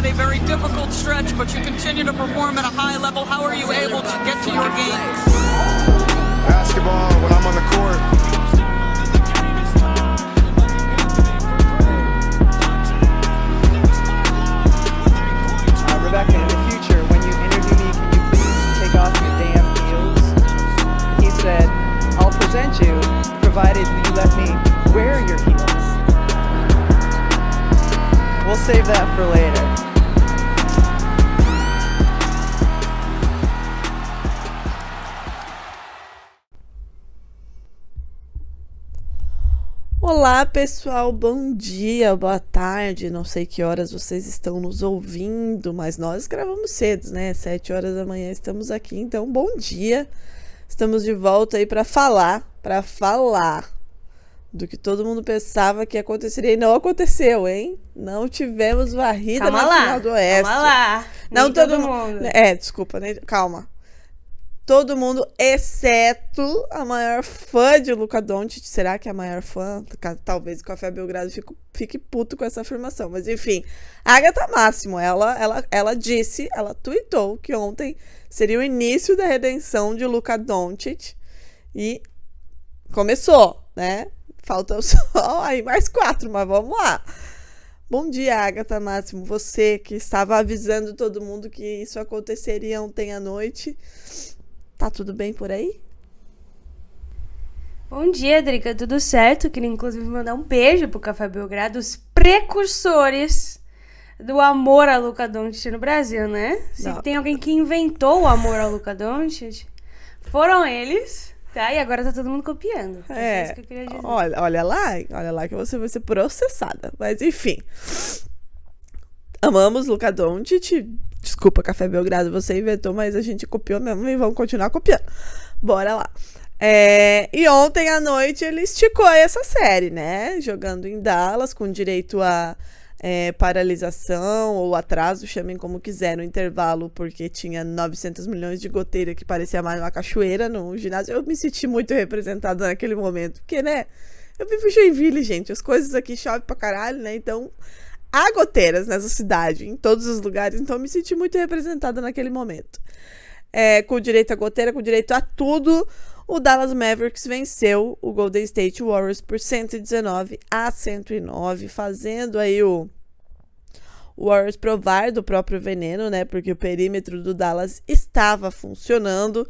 a very difficult stretch, but you continue to perform at a high level. How are you able to get to your game? Basketball when I'm on the court. Rebecca, in the future, when you interview me, can you please take off your damn heels? He said, I'll present you, provided you let me wear your heels. We'll save that for later. Olá pessoal, bom dia, boa tarde, não sei que horas vocês estão nos ouvindo, mas nós gravamos cedo, né? 7 horas da manhã estamos aqui, então bom dia. Estamos de volta aí para falar do que todo mundo pensava que aconteceria e não aconteceu, hein? Não tivemos varrida na final do Oeste. Calma lá, não todo mundo. Desculpa, né? Calma. Todo mundo, exceto a maior fã de Luka Doncic. Será que é a maior fã? Talvez o Café Belgrado fique puto com essa afirmação. Mas enfim, Agatha Máximo, ela disse, ela tweetou que ontem seria o início da redenção de Luka Doncic. E começou, né? Faltam só aí mais 4, mas vamos lá. Bom dia, Agatha Máximo. Você que estava avisando todo mundo que isso aconteceria ontem à noite. Tá tudo bem por aí? Bom dia, Drica, tudo certo? Queria inclusive mandar um beijo pro Café Belgrado, os precursores do amor a Luka Doncic no Brasil, né? Se tem alguém que inventou o amor a Luka Doncic, foram eles, tá? E agora tá todo mundo copiando. É isso que eu queria dizer. Olha lá que você vai ser processada. Mas enfim, amamos Luka Doncic. Desculpa, Café Belgrado, você inventou, mas a gente copiou mesmo e vamos continuar copiando. Bora lá. E ontem à noite ele esticou essa série, né? Jogando em Dallas, com direito a paralisação ou atraso, chamem como quiser, no intervalo, porque tinha 900 milhões de goteira que parecia mais uma cachoeira no ginásio. Eu me senti muito representada naquele momento, porque, né? Eu vivo em Joinville, gente, as coisas aqui chovem pra caralho, né? Então há goteiras nessa cidade, em todos os lugares, então eu me senti muito representada naquele momento. Com direito a goteira, com direito a tudo, o Dallas Mavericks venceu o Golden State Warriors por 119-109, fazendo aí o Warriors provar do próprio veneno, né? Porque o perímetro do Dallas estava funcionando,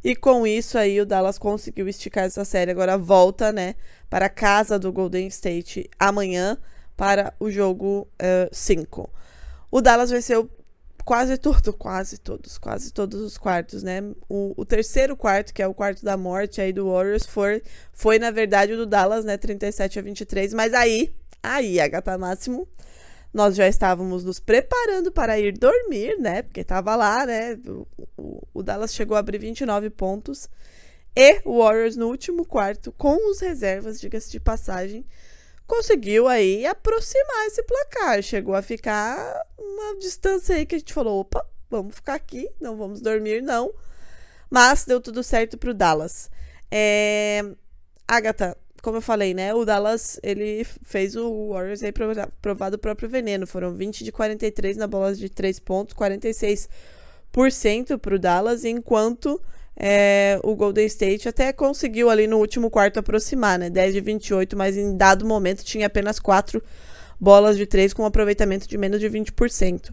e com isso aí o Dallas conseguiu esticar essa série. Agora volta, né, para a casa do Golden State amanhã, para o jogo 5. O Dallas venceu quase todos os quartos, né? O terceiro quarto, que é o quarto da morte aí do Warriors, foi na verdade o do Dallas, né? 37-23. Mas aí, Agatha Máximo, nós já estávamos nos preparando para ir dormir, né? Porque tava lá, né? O Dallas chegou a abrir 29 pontos. E o Warriors, no último quarto, com os reservas, diga-se de passagem, conseguiu aí aproximar esse placar. Chegou a ficar uma distância aí que a gente falou, opa, vamos ficar aqui, não vamos dormir não. Mas deu tudo certo pro Dallas. Agatha, como eu falei, né, o Dallas, ele fez o Warriors aí provar do próprio veneno. Foram 20 de 43 na bola de 3 pontos, 46% pro Dallas, enquanto o Golden State até conseguiu ali no último quarto aproximar, né? 10 de 28, mas em dado momento tinha apenas 4 bolas de 3 com um aproveitamento de menos de 20%.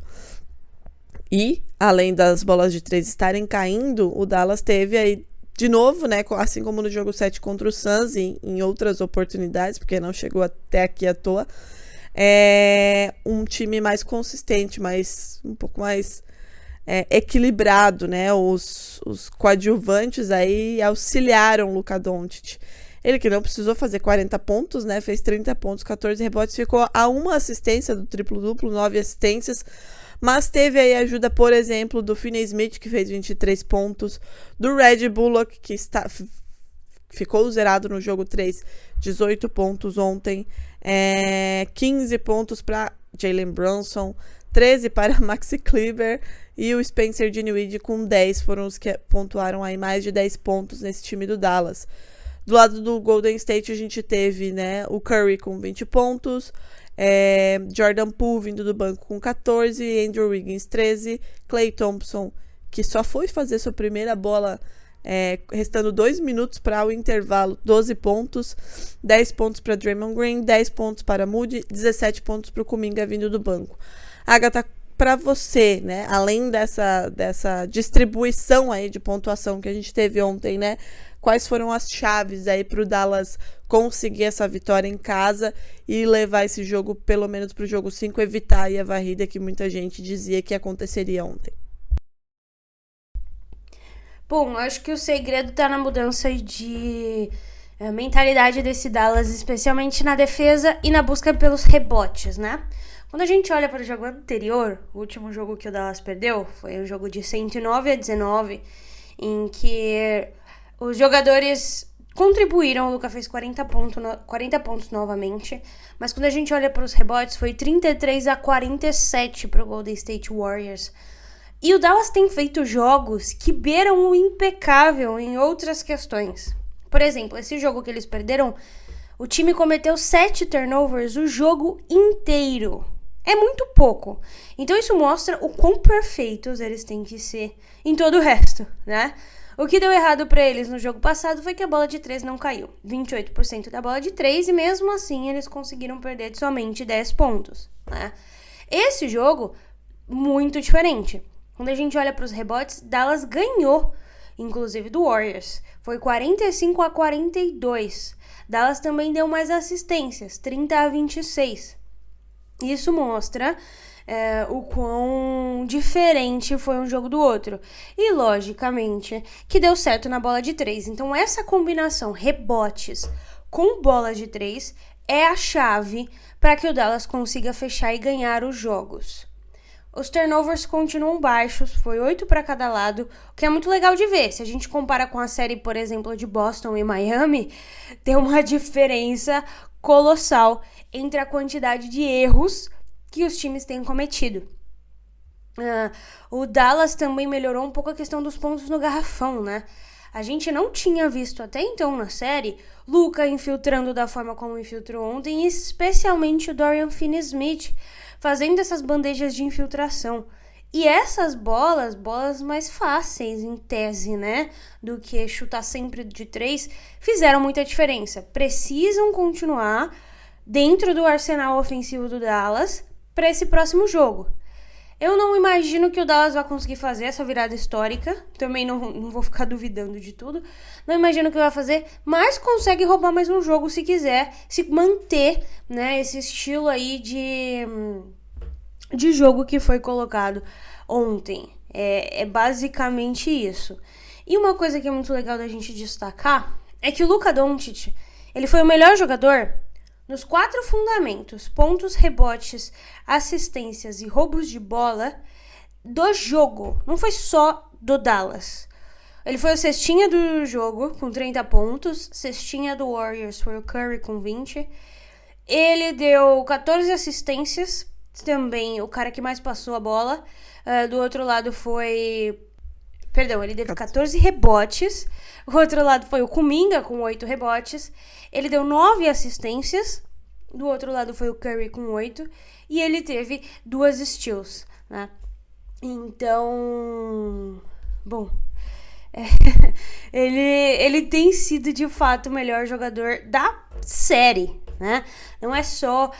E, além das bolas de 3 estarem caindo, o Dallas teve aí, de novo, né? Assim como no jogo 7 contra o Suns e em outras oportunidades, porque não chegou até aqui à toa, um time mais consistente, um pouco mais equilibrado, né? Os coadjuvantes aí auxiliaram o Luka Doncic. Ele que não precisou fazer 40 pontos, né? Fez 30 pontos, 14 rebotes, ficou a uma assistência do triplo-duplo, 9 assistências. Mas teve aí a ajuda, por exemplo, do Finney-Smith, que fez 23 pontos, do Reggie Bullock, que ficou zerado no jogo 3, 18 pontos ontem, 15 pontos para Jalen Brunson, 13 para Maxi Kleber, e o Spencer Dinwiddie com 10 foram os que pontuaram aí mais de 10 pontos nesse time do Dallas. Do lado do Golden State a gente teve, né, o Curry com 20 pontos, Jordan Poole vindo do banco com 14, Andrew Wiggins 13, Klay Thompson, que só foi fazer sua primeira bola restando 2 minutos para o intervalo, 12 pontos, 10 pontos para Draymond Green, 10 pontos para Moody, 17 pontos para o Kuminga vindo do banco. Agatha, para você, né, além dessa distribuição aí de pontuação que a gente teve ontem, né, quais foram as chaves aí para o Dallas conseguir essa vitória em casa e levar esse jogo pelo menos para o jogo 5, evitar aí a varrida que muita gente dizia que aconteceria ontem? Bom, acho que o segredo tá na mudança de mentalidade desse Dallas, especialmente na defesa e na busca pelos rebotes, né? Quando a gente olha para o jogo anterior, o último jogo que o Dallas perdeu, foi um jogo de 109-19, em que os jogadores contribuíram, o Luka fez 40 pontos novamente, mas quando a gente olha para os rebotes, foi 33-47 para o Golden State Warriors. E o Dallas tem feito jogos que beiram o impecável em outras questões. Por exemplo, esse jogo que eles perderam, o time cometeu 7 turnovers o jogo inteiro. É muito pouco. Então isso mostra o quão perfeitos eles têm que ser em todo o resto, né? O que deu errado pra eles no jogo passado foi que a bola de 3 não caiu. 28% da bola de 3 e mesmo assim eles conseguiram perder de somente 10 pontos, né? Esse jogo, muito diferente. Quando a gente olha para os rebotes, Dallas ganhou, inclusive do Warriors. Foi 45-42. Dallas também deu mais assistências, 30-26. Isso mostra o quão diferente foi um jogo do outro. E, logicamente, que deu certo na bola de 3. Então, essa combinação rebotes com bola de 3 é a chave para que o Dallas consiga fechar e ganhar os jogos. Os turnovers continuam baixos, foi 8 para cada lado, o que é muito legal de ver. Se a gente compara com a série, por exemplo, de Boston e Miami, tem uma diferença colossal entre a quantidade de erros que os times têm cometido. O Dallas também melhorou um pouco a questão dos pontos no garrafão, né? A gente não tinha visto até então na série Luka infiltrando da forma como infiltrou ontem, especialmente o Dorian Finney-Smith, fazendo essas bandejas de infiltração. E essas bolas mais fáceis em tese, né, do que chutar sempre de 3, fizeram muita diferença. Precisam continuar dentro do arsenal ofensivo do Dallas para esse próximo jogo. Eu não imagino que o Dallas vai conseguir fazer essa virada histórica. Também não vou ficar duvidando de tudo. Não imagino que vai fazer, mas consegue roubar mais um jogo se quiser. Se manter, né, esse estilo aí de jogo que foi colocado ontem. É basicamente isso. E uma coisa que é muito legal da gente destacar é que o Luka Doncic, ele foi o melhor jogador nos 4 fundamentos, pontos, rebotes, assistências e roubos de bola do jogo. Não foi só do Dallas. Ele foi o cestinha do jogo com 30 pontos. Cestinha do Warriors foi o Curry com 20. Ele deu 14 assistências. Também o cara que mais passou a bola. Do outro lado foi... Perdão, ele deu 14 rebotes. O outro lado foi o Kuminga com 8 rebotes. Ele deu 9 assistências. Do outro lado foi o Curry com 8. E ele teve 2 steals, né? Então... Bom... ele tem sido de fato o melhor jogador da série, né? Não é só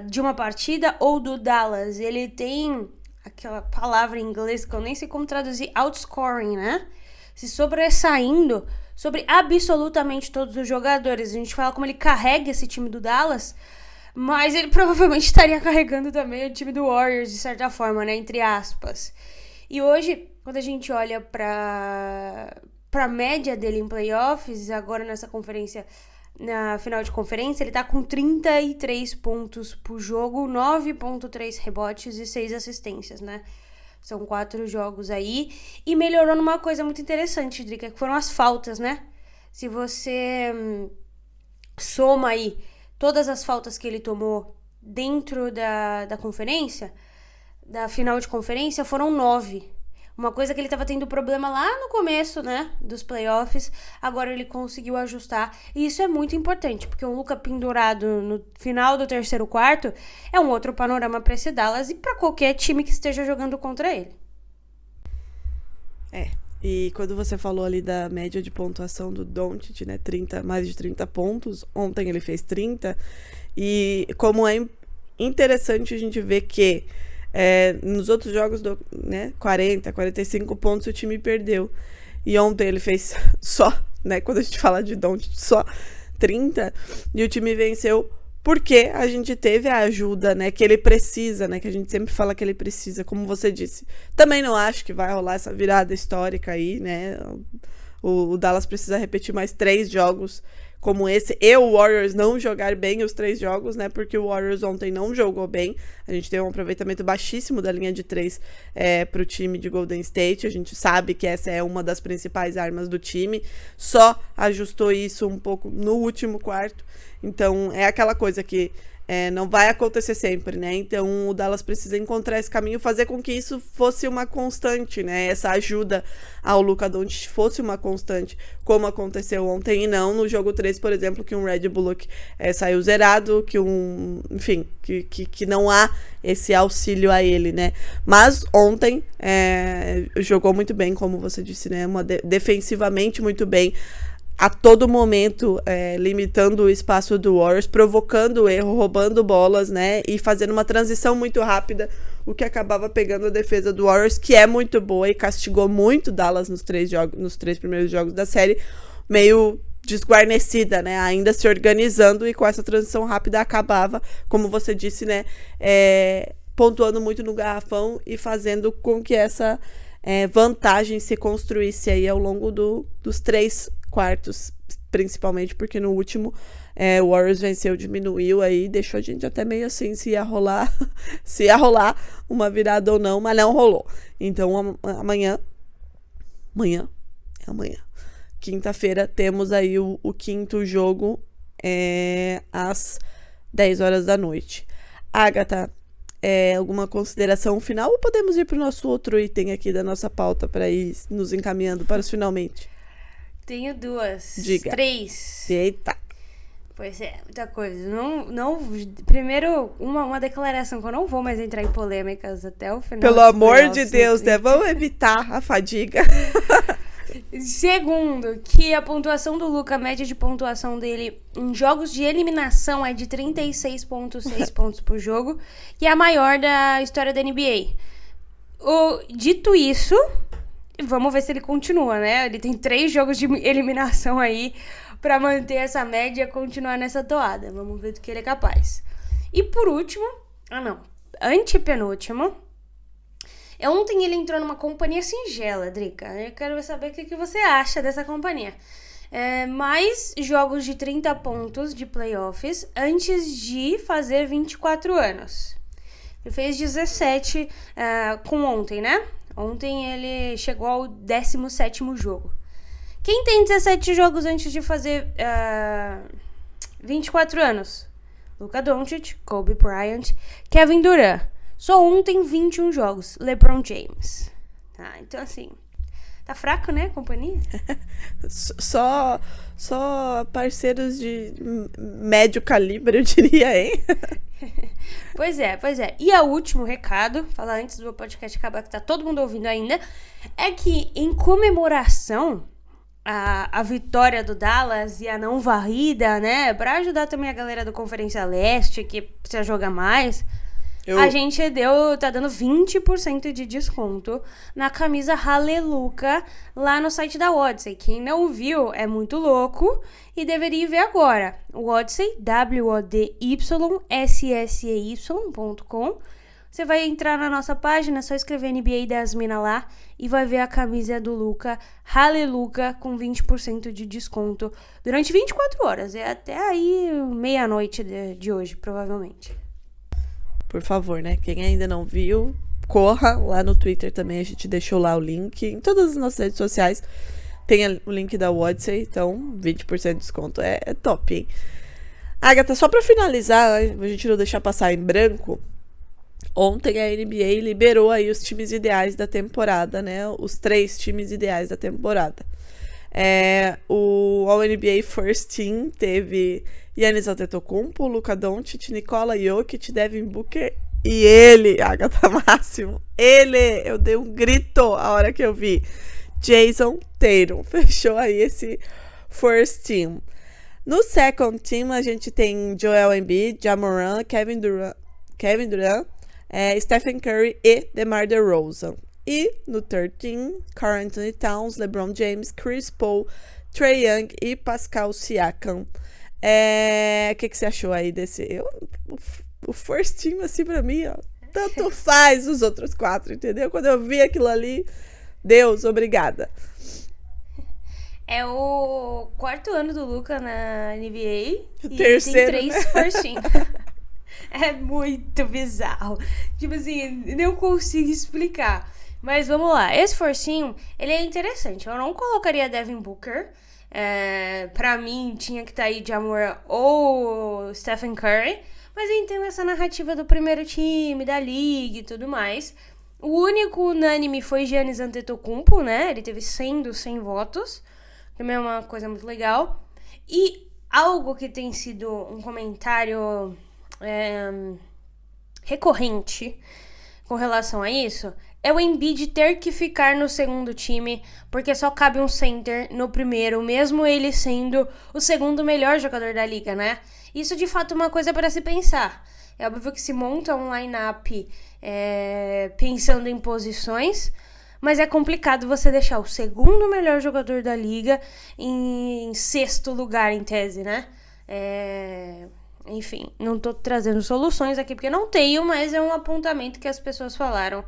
de uma partida ou do Dallas. Ele tem aquela palavra em inglês que eu nem sei como traduzir, outscoring, né? Se sobressaindo sobre absolutamente todos os jogadores. A gente fala como ele carrega esse time do Dallas, mas ele provavelmente estaria carregando também o time do Warriors, de certa forma, né? Entre aspas. E hoje, quando a gente olha pra média dele em playoffs, agora nessa conferência, na final de conferência, ele tá com 33 pontos por jogo, 9.3 rebotes e 6 assistências, né? São 4 jogos aí. E melhorou numa coisa muito interessante, Drica, que foram as faltas, né? Se você soma aí todas as faltas que ele tomou dentro da conferência, da final de conferência, foram 9. Uma coisa que ele tava tendo problema lá no começo, né, dos playoffs, agora ele conseguiu ajustar. E isso é muito importante, porque o Luka pendurado no final do terceiro quarto é um outro panorama pra esse Dallas e pra qualquer time que esteja jogando contra ele. E quando você falou ali da média de pontuação do Doncic, né, mais de 30 pontos, ontem ele fez 30, e como é interessante a gente ver que nos outros jogos, 40, 45 pontos o time perdeu, e ontem ele fez só, né, quando a gente fala de Doncic, só 30, e o time venceu porque a gente teve a ajuda, né, que ele precisa, né, que a gente sempre fala que ele precisa, como você disse. Também não acho que vai rolar essa virada histórica aí, né, o Dallas precisa repetir mais 3 jogos como esse, e o Warriors não jogar bem os 3 jogos, né, porque o Warriors ontem não jogou bem, a gente teve um aproveitamento baixíssimo da linha de 3 pro time de Golden State, a gente sabe que essa é uma das principais armas do time, só ajustou isso um pouco no último quarto, então é aquela coisa que não vai acontecer sempre, né? Então o Dallas precisa encontrar esse caminho, fazer com que isso fosse uma constante, né? Essa ajuda ao Luka Doncic fosse uma constante, como aconteceu ontem, e não no jogo 3, por exemplo, que um Red Bullock saiu zerado, que não há esse auxílio a ele, né? Mas ontem jogou muito bem, como você disse, né? Defensivamente muito bem, a todo momento limitando o espaço do Warriors, provocando erro, roubando bolas, né, e fazendo uma transição muito rápida, o que acabava pegando a defesa do Warriors, que é muito boa e castigou muito Dallas nos 3 primeiros jogos da série, meio desguarnecida, né, ainda se organizando, e com essa transição rápida acabava, como você disse, né, pontuando muito no garrafão e fazendo com que essa vantagem se construísse aí ao longo dos 3 quartos, principalmente porque no último o Warriors venceu, diminuiu aí, deixou a gente até meio assim se ia rolar uma virada ou não, mas não rolou. Então amanhã, quinta-feira, temos aí o 5º jogo às 10 horas da noite. Agatha, alguma consideração final, ou podemos ir para o nosso outro item aqui da nossa pauta para ir nos encaminhando para os finalmente? Tenho 2. Diga. 3. Eita. Pois é, muita coisa. Primeiro, uma declaração que eu não vou mais entrar em polêmicas até o final. Pelo amor de Deus, né? Vamos evitar a fadiga. Segundo, que a pontuação do Luka, a média de pontuação dele em jogos de eliminação é de 36,6 pontos por jogo, que é a maior da história da NBA. Dito isso, vamos ver se ele continua, né? Ele tem 3 jogos de eliminação aí pra manter essa média e continuar nessa toada. Vamos ver do que ele é capaz. E por último, antepenúltimo, ontem ele entrou numa companhia singela, Drica. Eu quero saber o que você acha dessa companhia. Mais jogos de 30 pontos de playoffs antes de fazer 24 anos. Ele fez 17 com ontem, né? Ontem ele chegou ao 17º jogo. Quem tem 17 jogos antes de fazer 24 anos? Luka Doncic, Kobe Bryant, Kevin Durant. Só ontem 21 jogos. LeBron James. Então assim, tá fraco, né, companhia? Só parceiros de médio calibre, eu diria, hein? Pois é. E o último recado, falar antes do podcast acabar, que tá todo mundo ouvindo ainda, é que em comemoração a vitória do Dallas e a não varrida, né, pra ajudar também a galera do Conferência Leste, que precisa jogar mais, a gente tá dando 20% de desconto na camisa Haleluca lá no site da Odyssey. Quem não viu é muito louco e deveria ver agora. O Odyssey, WODYSSEY.com. Você vai entrar na nossa página, é só escrever NBA das Minas lá e vai ver a camisa do Luka, Haleluca, com 20% de desconto durante 24 horas. É até aí meia-noite de hoje, provavelmente. Por favor, né? Quem ainda não viu, corra lá no Twitter também. A gente deixou lá o link. Em todas as nossas redes sociais tem o link da Odyssey. Então, 20% de desconto. É top, hein? Agatha, só pra finalizar, a gente não deixar passar em branco. Ontem a NBA liberou aí os times ideais da temporada, né? Os 3 times ideais da temporada. O All-NBA First Team teve Giannis Antetokounmpo, Luka Doncic, Nikola Jokic, Devin Booker e ele, Agatha Máximo. Eu dei um grito a hora que eu vi. Jason Tatum fechou aí esse First Team. No Second Team a gente tem Joel Embiid, Ja Morant, Kevin Durant, Stephen Curry e DeMar DeRozan. E no Third Team, Karl Anthony Towns, LeBron James, Chris Paul, Trae Young e Pascal Siakam. O que você achou aí desse? O First Team, assim, pra mim, ó, tanto faz os outros 4, entendeu? Quando eu vi aquilo ali, Deus, obrigada. É o 4º ano do Luka na NBA. O terceiro, tem 3 né? First Team. É muito bizarro. Tipo assim, não consigo explicar. Mas vamos lá. Esse First Team, ele é interessante. Eu não colocaria Devin Booker. Pra mim, tinha que estar aí Ja Morant ou Stephen Curry. Mas eu entendo essa narrativa do primeiro time, da liga e tudo mais. O único unânime foi Giannis Antetokounmpo, né? Ele teve 100 dos 100 votos. Também é uma coisa muito legal. E algo que tem sido um comentário recorrente com relação a isso é o Embiid ter que ficar no segundo time, porque só cabe um center no primeiro, mesmo ele sendo o segundo melhor jogador da liga, né? Isso de fato é uma coisa para se pensar. É óbvio que se monta um line-up pensando em posições, mas é complicado você deixar o segundo melhor jogador da liga em 6º lugar, em tese, né? Enfim, não tô trazendo soluções aqui porque não tenho, mas é um apontamento que as pessoas falaram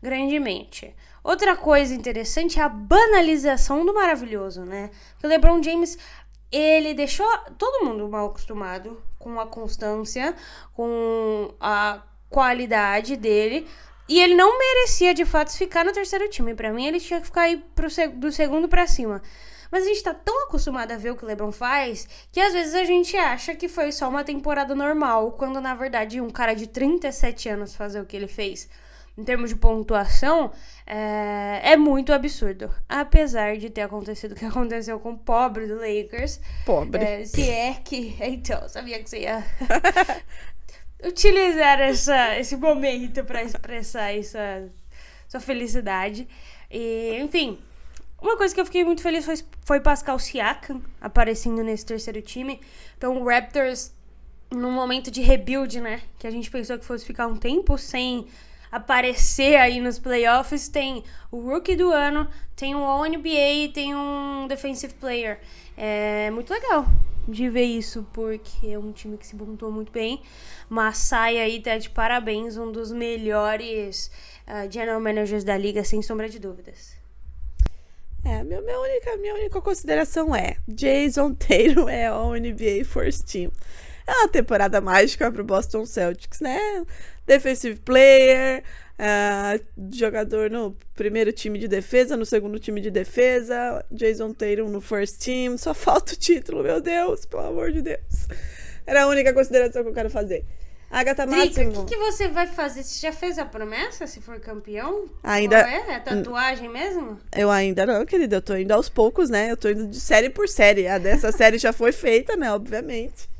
grandemente. Outra coisa interessante é a banalização do maravilhoso, né? Porque o LeBron James, ele deixou todo mundo mal acostumado com a constância, com a qualidade dele, e ele não merecia, de fato, ficar no terceiro time. Pra mim, ele tinha que ficar aí do segundo pra cima. Mas a gente tá tão acostumado a ver o que o LeBron faz, que às vezes a gente acha que foi só uma temporada normal, quando na verdade um cara de 37 anos fazer o que ele fez, em termos de pontuação, é muito absurdo. Apesar de ter acontecido o que aconteceu com o pobre do Lakers. Pobre. Se é que... Então, sabia que você ia utilizar esse momento pra expressar sua felicidade. E, enfim... Uma coisa que eu fiquei muito feliz foi Pascal Siakam aparecendo nesse terceiro time. Então o Raptors, num momento de rebuild, né? Que a gente pensou que fosse ficar um tempo sem aparecer aí nos playoffs. Tem o Rookie do ano, tem um All-NBA, tem um Defensive Player. É muito legal de ver isso, porque é um time que se montou muito bem. Masai aí tá de parabéns, um dos melhores general managers da liga, sem sombra de dúvidas. Minha única consideração Jason Tatum é All NBA First Team. É uma temporada mágica pro Boston Celtics, né? Defensive player, jogador no primeiro time de defesa, no segundo time de defesa, Jason Tatum no First Team. Só falta o título, meu Deus, pelo amor de Deus. Era a única consideração que eu quero fazer. Agatha Máximo. O que você vai fazer? Você já fez a promessa, se for campeão? Ainda. Qual é? É tatuagem mesmo? Eu ainda não, querida. Eu tô indo aos poucos, né? Eu tô indo de série por série. A dessa série já foi feita, né? Obviamente.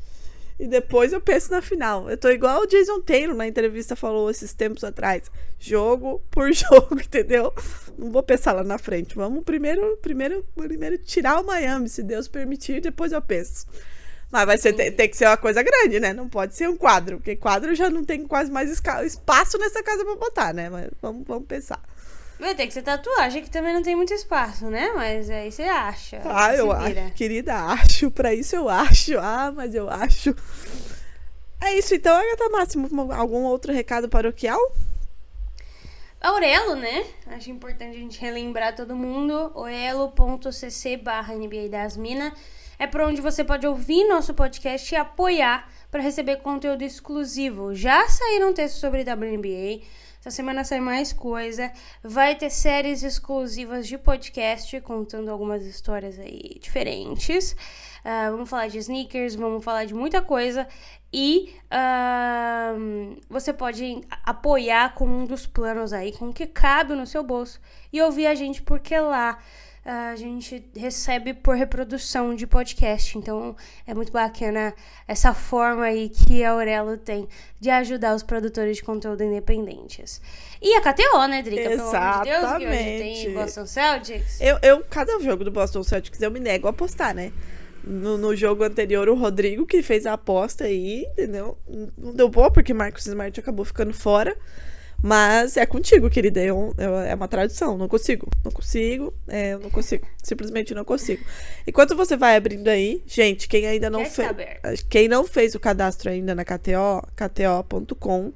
E depois eu penso na final. Eu tô igual o Jason Tatum na entrevista falou esses tempos atrás. Jogo por jogo, entendeu? Não vou pensar lá na frente. Vamos primeiro tirar o Miami, se Deus permitir, depois eu penso. Mas vai ser, tem que ser uma coisa grande, né? Não pode ser um quadro, porque quadro já não tem quase mais espaço nessa casa pra botar, né? Mas vamos pensar. Vai ter que ser tatuagem, que também não tem muito espaço, né? Mas aí você acha. Eu acho, querida, acho. Pra isso eu acho. Mas eu acho. É isso, então, Agatha Máximo. Algum outro recado paroquial? Aurelo, né? Acho importante a gente relembrar todo mundo. orelo.cc/NBA das Minas. É por onde você pode ouvir nosso podcast e apoiar para receber conteúdo exclusivo. Já saíram textos sobre WNBA. Essa semana sai mais coisa. Vai ter séries exclusivas de podcast contando algumas histórias aí diferentes. vamos falar de sneakers, vamos falar de muita coisa. E você pode apoiar com um dos planos aí, com o que cabe no seu bolso. E ouvir a gente, porque lá a gente recebe por reprodução de podcast. Então é muito bacana essa forma aí que a Aurelo tem de ajudar os produtores de conteúdo independentes. E a KTO, né, Drica? Pelo amor de Deus, que hoje tem Boston Celtics. Cada jogo do Boston Celtics eu me nego a apostar, né? No jogo anterior, o Rodrigo que fez a aposta aí, entendeu? Não deu boa porque Marcus Smart acabou ficando fora. Mas é contigo, querida. É uma tradição. Não consigo. Eu não consigo. Simplesmente não consigo. Enquanto você vai abrindo aí, gente, quem ainda não fez. Quem não fez o cadastro ainda na KTO, kto.com,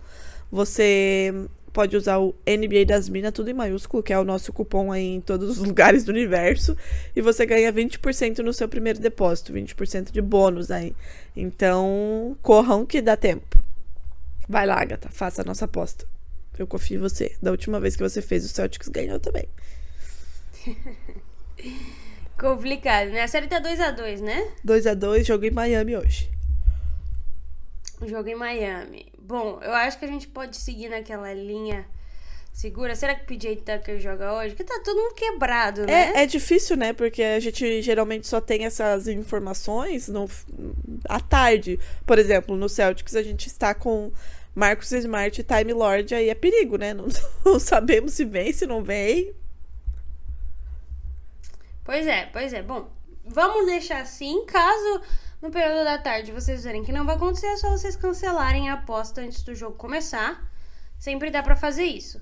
você pode usar o NBA das Minas, tudo em maiúsculo, que é o nosso cupom aí em todos os lugares do universo. E você ganha 20% no seu primeiro depósito, 20% de bônus aí. Então, corram que dá tempo. Vai lá, Agatha, faça a nossa aposta. Eu confio em você. Da última vez que você fez, o Celtics ganhou também. Complicado, né? A série tá 2-2, né? 2-2, jogo em Miami hoje. Jogo em Miami. Bom, eu acho que a gente pode seguir naquela linha segura. Será que o PJ Tucker joga hoje? Porque tá todo mundo quebrado, né? É difícil, né? Porque a gente geralmente só tem essas informações à tarde. Por exemplo, no Celtics a gente está com Marcus Smart e Time Lord, aí é perigo, né? Não sabemos se vem, se não vem. Pois é. Bom, vamos deixar assim. Caso no período da tarde vocês verem que não vai acontecer, é só vocês cancelarem a aposta antes do jogo começar. Sempre dá pra fazer isso.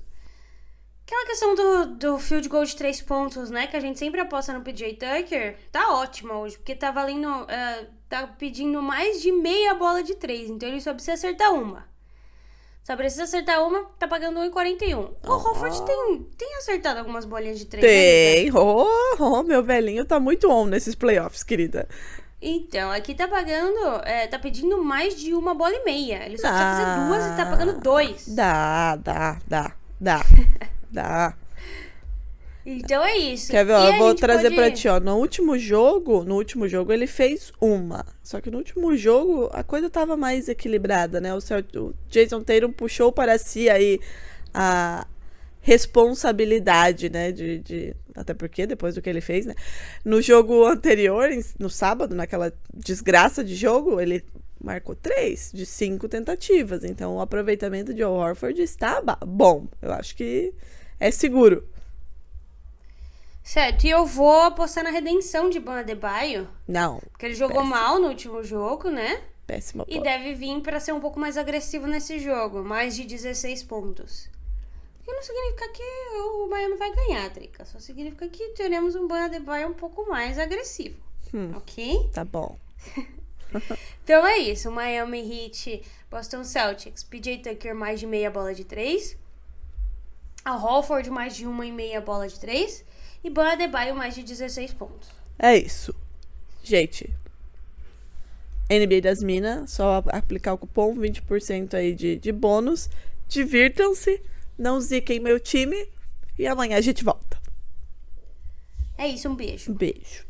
Aquela questão do field goal de 3 pontos, né? Que a gente sempre aposta no PJ Tucker. Tá ótima hoje, porque tá valendo... tá pedindo mais de meia bola de 3. Então ele só precisa acertar uma. Só precisa acertar uma, tá pagando 1,41. O Horford tem acertado algumas bolinhas de 3. Tem. Né? Meu velhinho tá muito on nesses playoffs, querida. Então, aqui tá pagando... tá pedindo mais de uma bola e meia. Ele só precisa fazer 2 e tá pagando 2. Dá. Então é isso. Quer ver? Eu vou trazer pra ti, ó. No último jogo ele fez uma. Só que no último jogo a coisa tava mais equilibrada, né? O Jason Tatum puxou para si aí a responsabilidade, né? Até porque depois do que ele fez, né? No jogo anterior, no sábado, naquela desgraça de jogo, ele marcou 3 de 5 tentativas. Então o aproveitamento de Al Horford está bom. Eu acho que é seguro. Certo, e eu vou apostar na redenção de Bam Adebayo. Não. Porque ele jogou mal no último jogo, né? Péssima E deve vir pra ser um pouco mais agressivo nesse jogo. Mais de 16 pontos. E não significa que o Miami vai ganhar, Drica. Só significa que teremos um Bam Adebayo um pouco mais agressivo. Ok? Tá bom. Então é isso. Miami Heat, Boston Celtics, PJ Tucker mais de meia bola de 3. A Horford mais de 1,5 bola de 3. E Bam Adebayo mais de 16 pontos. É isso. Gente, NBA das Minas, só aplicar o cupom 20% aí de bônus. Divirtam-se, não ziquem meu time. E amanhã a gente volta. É isso, um beijo. Um beijo.